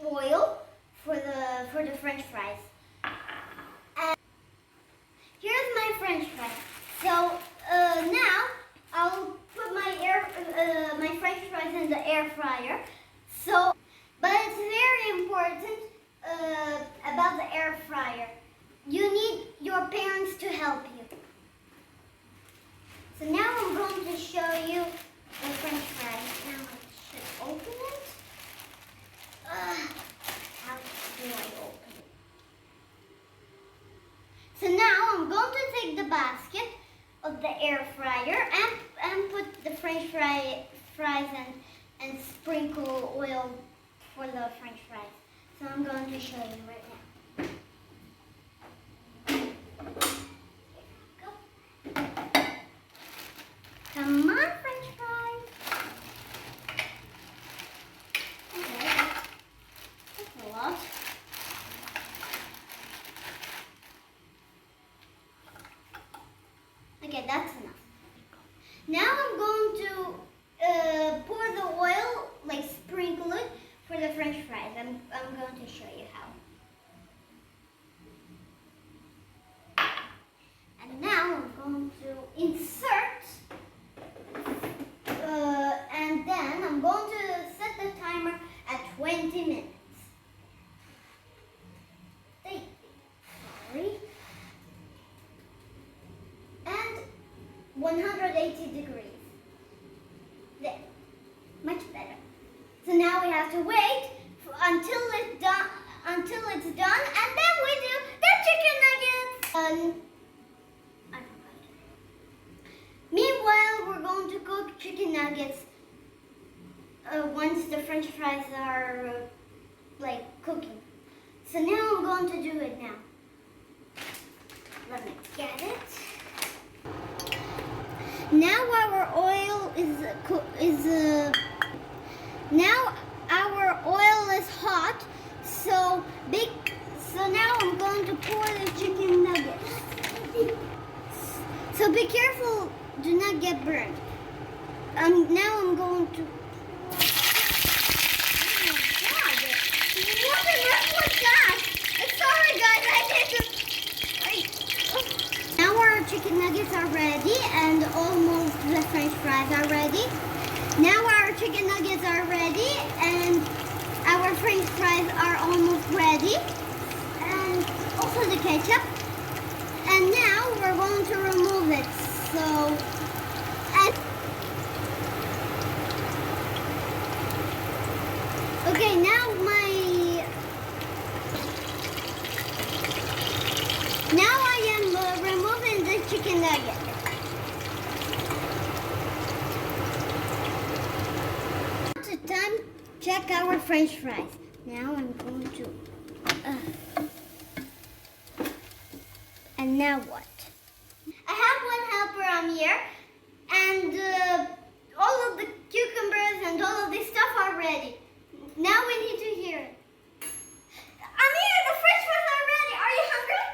oil for the French fries. And here's my French fries. So now I'll put my French fries in the air fryer. So, but it's very important about the air fryer. You need your parents to help you. So now I'm going to show you the French fries. Now I should open it. How do I open it? So now I'm going to take the basket of the air fryer and put the French fries and sprinkle oil for the French fries. So I'm going to show you right now. Come on, French fries. Okay, that's a lot. Okay, that's enough. Now I'm going to pour the oil, like sprinkle it for the French fries. I'm going to show you how. And now I'm going to insert. And then I'm going to set the timer at 20 minutes. Sorry. And 180 degrees. There. Much better. So now we have to wait until it's done, and then we do the chicken nuggets. I forgot. Meanwhile, we're going to cook chicken nuggets once the French fries are like cooking. So now I'm going to do it now. Let me get it. Now our oil is hot. So now I'm going to pour the chicken nuggets. So be careful, do not get burned. Now I'm going to. Oh my God! What was that? Sorry, guys. Now our chicken nuggets are ready, and almost the French fries are ready. Now our chicken nuggets are ready, and our French fries are almost ready, and also the ketchup. And now we're going to remove it. So, okay, now I am removing the chicken nugget. It's time to check our French fries. Now I'm going to. And now what? I have one helper here, and all of the cucumbers and all of this stuff are ready. Now we need to hear it. Amir, the French fries are ready. Are you hungry?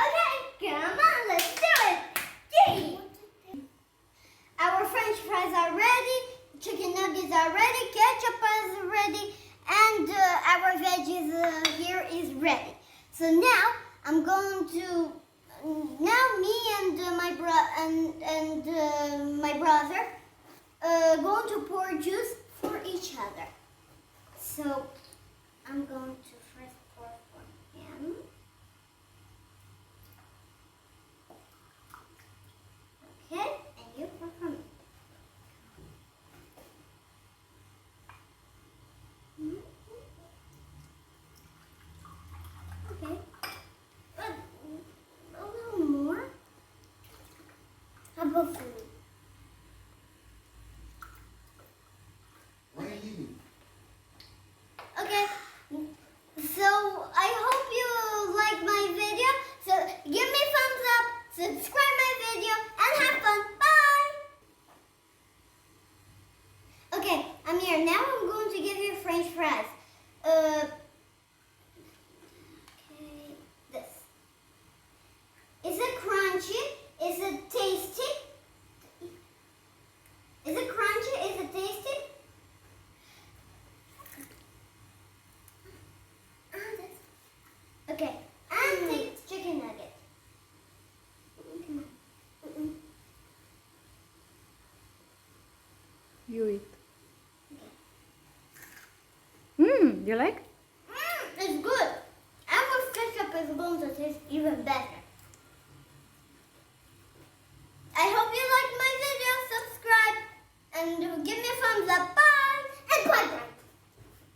Okay, come on, let's do it. Yay! Our French fries are ready, chicken nuggets are ready, ketchup is ready, and our veggies here is ready. So now I'm going to. Now me and my brother going to pour juice for each other. So I'm going to first pour for him. Okay, and you pour for me. Okay. A little more. How about food? Okay, so I hope you like my video. So give me thumbs up, subscribe my video, and have fun. Bye! Okay, Amir, now I'm going to give you French fries. Okay, this. Is it crunchy? Is it tasty? you eat. You like? It's good. And with ketchup is going to taste even better.